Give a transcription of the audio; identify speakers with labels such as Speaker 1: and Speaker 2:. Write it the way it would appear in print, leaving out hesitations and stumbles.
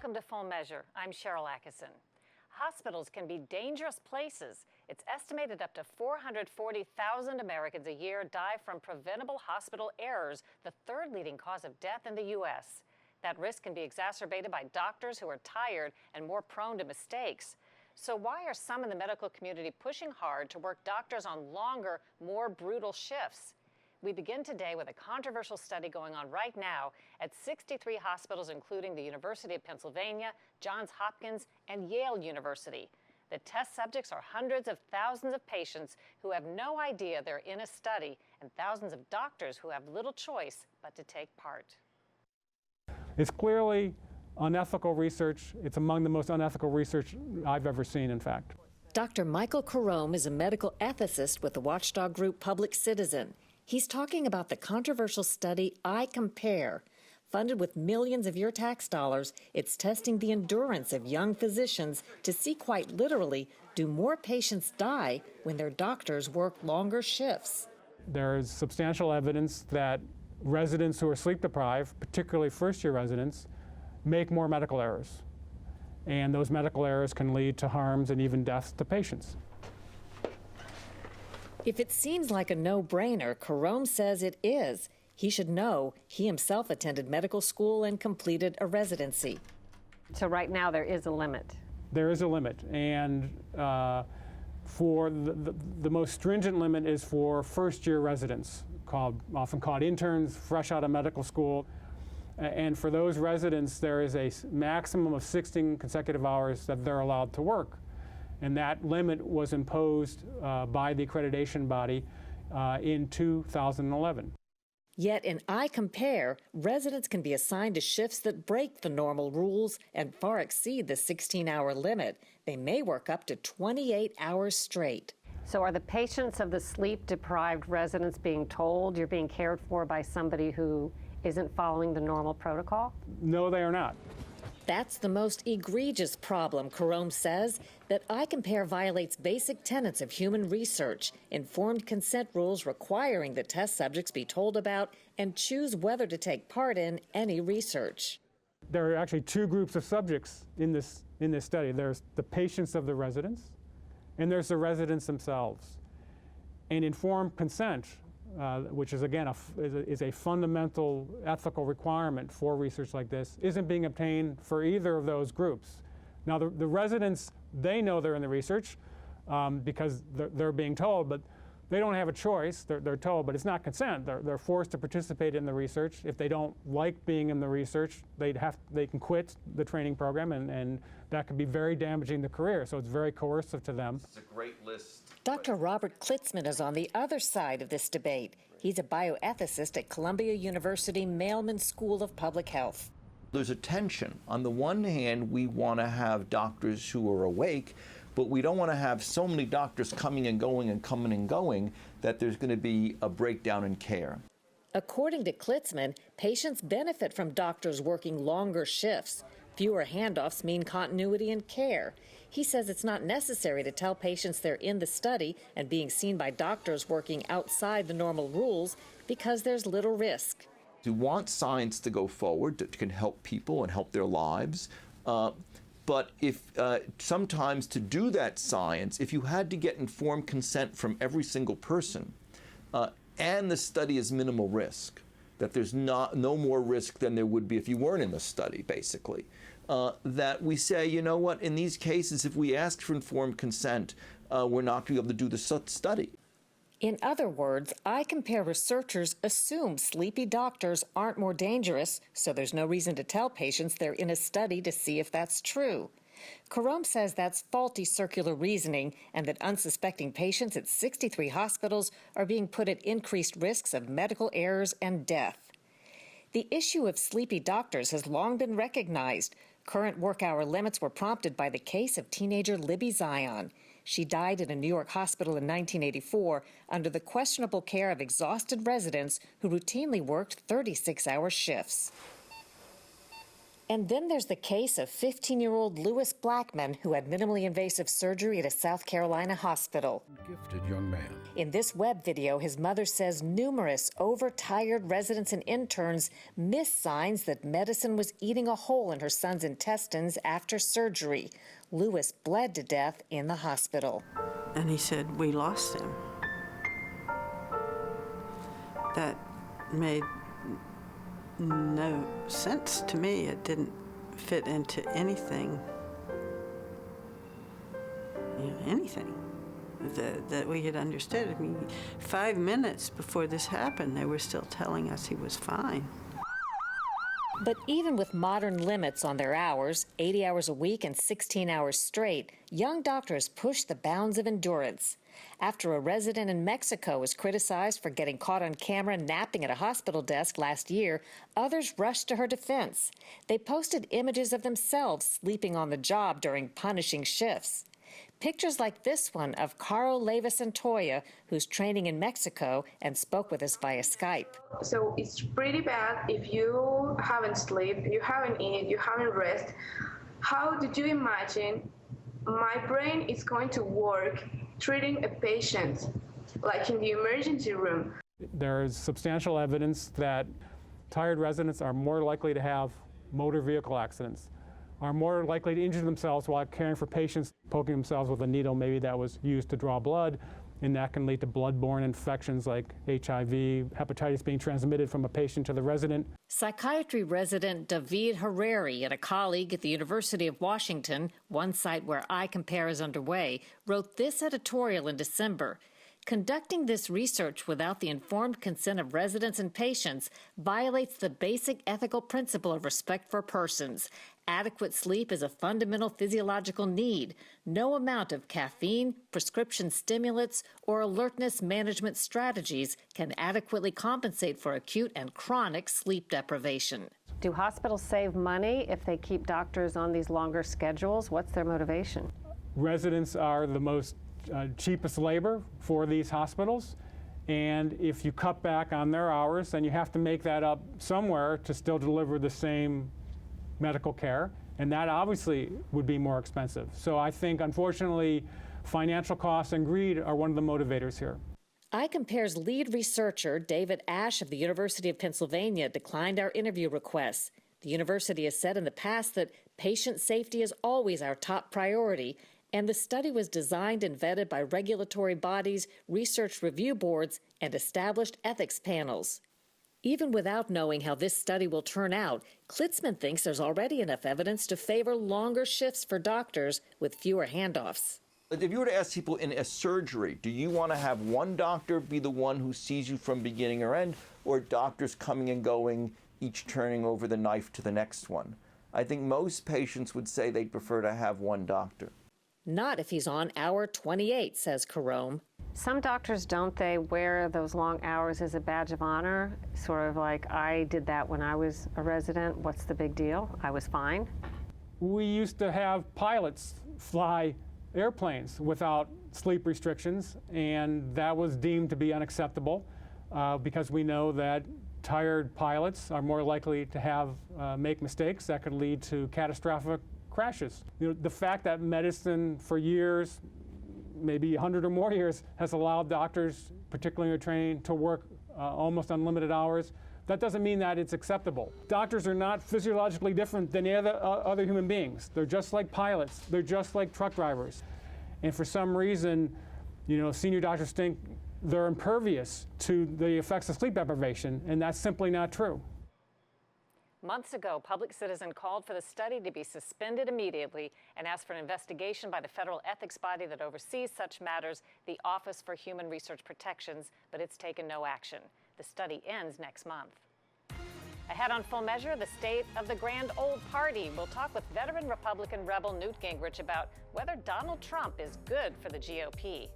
Speaker 1: Welcome to Full Measure. I'm Sharyl Attkisson. Hospitals can be dangerous places. It's estimated up to 440,000 Americans a year die from preventable hospital errors, the third leading cause of death in the U.S. That risk can be exacerbated by doctors who are tired and more prone to mistakes. So why are some in the medical community pushing hard to work doctors on longer, more brutal shifts? We begin today with a controversial study going on right now at 63 hospitals, including the University of Pennsylvania, Johns Hopkins, and Yale University. The test subjects are hundreds of thousands of patients who have no idea they're in a study, and thousands of doctors who have little choice but to take part.
Speaker 2: It's clearly unethical research. It's among the most unethical research I've ever seen, in fact.
Speaker 3: Dr. Michael Carome is a medical ethicist with the watchdog group Public Citizen. He's talking about the controversial study I Compare. Funded with millions of your tax dollars, it's testing the endurance of young physicians to see quite literally, do more patients die when their doctors work longer shifts?
Speaker 2: There is substantial evidence that residents who are sleep deprived, particularly first-year residents, make more medical errors. And those medical errors can lead to harms and even deaths to patients.
Speaker 3: If it seems like a no-brainer, Carome says it is. He should know he himself attended medical school and completed a residency.
Speaker 4: So right now there is a limit.
Speaker 2: There is a limit, and for the most stringent limit is for first-year residents, often called interns, fresh out of medical school. And for those residents, there is a maximum of 16 consecutive hours that they're allowed to work. And that limit was imposed by the accreditation body in 2011.
Speaker 3: Yet in I Compare, residents can be assigned to shifts that break the normal rules and far exceed the 16-hour limit. They may work up to 28 hours straight.
Speaker 4: So are the patients of the sleep-deprived residents being told you're being cared for by somebody who isn't following the normal protocol?
Speaker 2: No, they are not.
Speaker 3: That's the most egregious problem, Carome says, that I Compare violates basic tenets of human research, informed consent rules requiring the test subjects be told about and choose whether to take part in any research.
Speaker 2: There are actually two groups of subjects in this study. There's the patients of the residents, and there's the residents themselves. And informed consent, which is again is a fundamental ethical requirement for research like this, isn't being obtained for either of those groups. Now the residents, they know they're in the research because they're being told, but they don't have a choice. They're told, but it's not consent. They're forced to participate in the research. If they don't like being in the research, they can quit the training program, and that could be very damaging to the career. So it's very coercive to them.
Speaker 5: It's a great list.
Speaker 3: Dr. Robert Klitzman is on the other side of this debate. He's a bioethicist at Columbia University Mailman School of Public Health.
Speaker 5: There's a tension. On the one hand, we want to have doctors who are awake, but we don't want to have so many doctors coming and going and coming and going that there's going to be a breakdown in care.
Speaker 3: According to Klitzman, patients benefit from doctors working longer shifts. Fewer handoffs mean continuity in care. He says it's not necessary to tell patients they're in the study and being seen by doctors working outside the normal rules because there's little risk.
Speaker 5: We want science to go forward that can help people and help their lives. But if sometimes to do that science, if you had to get informed consent from every single person, and the study is minimal risk, that there's no more risk than there would be if you weren't in the study, basically, that we say, you know what, in these cases, if we ask for informed consent, we're not going to be able to do the study.
Speaker 3: In other words, I Compare researchers assume sleepy doctors aren't more dangerous, so there's no reason to tell patients they're in a study to see if that's true. Carome says that's faulty circular reasoning and that unsuspecting patients at 63 hospitals are being put at increased risks of medical errors and death. The issue of sleepy doctors has long been recognized. Current work-hour limits were prompted by the case of teenager Libby Zion. She died in a New York hospital in 1984 under the questionable care of exhausted residents who routinely worked 36-hour shifts. And then there's the case of 15-year-old Lewis Blackman, who had minimally invasive surgery at a South Carolina hospital.
Speaker 6: Gifted young man.
Speaker 3: In this web video, his mother says numerous overtired residents and interns missed signs that medicine was eating a hole in her son's intestines after surgery. Lewis bled to death in the hospital.
Speaker 7: And he said, "We lost him." That made no sense to me. It didn't fit into anything, anything that we had understood. I mean, 5 minutes before this happened, they were still telling us he was fine.
Speaker 3: But even with modern limits on their hours, 80 hours a week and 16 hours straight, young doctors push the bounds of endurance. After a resident in Mexico was criticized for getting caught on camera napping at a hospital desk last year, others rushed to her defense. They posted images of themselves sleeping on the job during punishing shifts. Pictures like this one of Caro Leva Santoya, who's training in Mexico and spoke with us via Skype.
Speaker 8: So it's pretty bad if you haven't slept, you haven't eaten, you haven't rest. How did you imagine my brain is going to work treating a patient, like in the emergency room?
Speaker 2: There is substantial evidence that tired residents are more likely to have motor vehicle accidents, are more likely to injure themselves while caring for patients, poking themselves with a needle maybe that was used to draw blood, and that can lead to blood-borne infections like HIV, hepatitis being transmitted from a patient to the resident.
Speaker 3: Psychiatry resident David Herreri and a colleague at the University of Washington, one site where iCompare is underway, wrote this editorial in December. Conducting this research without the informed consent of residents and patients violates the basic ethical principle of respect for persons. Adequate sleep is a fundamental physiological need. No amount of caffeine, prescription stimulants, or alertness management strategies can adequately compensate for acute and chronic sleep deprivation.
Speaker 4: Do hospitals save money if they keep doctors on these longer schedules? What's their motivation?
Speaker 2: Residents are the most cheapest labor for these hospitals, and if you cut back on their hours, then you have to make that up somewhere to still deliver the same medical care, and that obviously would be more expensive. So I think, unfortunately, financial costs and greed are one of the motivators here.
Speaker 3: iCompare's lead researcher, David Ash of the University of Pennsylvania, declined our interview requests. The university has said in the past that patient safety is always our top priority, and the study was designed and vetted by regulatory bodies, research review boards, and established ethics panels. Even without knowing how this study will turn out, Klitzman thinks there's already enough evidence to favor longer shifts for doctors with fewer handoffs.
Speaker 5: If you were to ask people in a surgery, do you want to have one doctor be the one who sees you from beginning or end, or doctors coming and going, each turning over the knife to the next one? I think most patients would say they'd prefer to have one doctor.
Speaker 3: Not if he's on hour 28, says Carome.
Speaker 4: Some doctors, don't they wear those long hours as a badge of honor? Sort of like, I did that when I was a resident. What's the big deal? I was fine.
Speaker 2: We used to have pilots fly airplanes without sleep restrictions, and that was deemed to be unacceptable because we know that tired pilots are more likely to have make mistakes that could lead to catastrophic crashes. The fact that medicine for years, maybe 100 or more years, has allowed doctors, particularly in training, to work almost unlimited hours, that doesn't mean that it's acceptable. Doctors are not physiologically different than other human beings. They're just like pilots. They're just like truck drivers. And for some reason, senior doctors think they're impervious to the effects of sleep deprivation, and that's simply not true.
Speaker 1: Months ago, Public Citizen called for the study to be suspended immediately and asked for an investigation by the federal ethics body that oversees such matters, the Office for Human Research Protections, but it's taken no action. The study ends next month. Ahead on Full Measure, the state of the grand old party. We'll talk with veteran Republican rebel Newt Gingrich about whether Donald Trump is good for the GOP.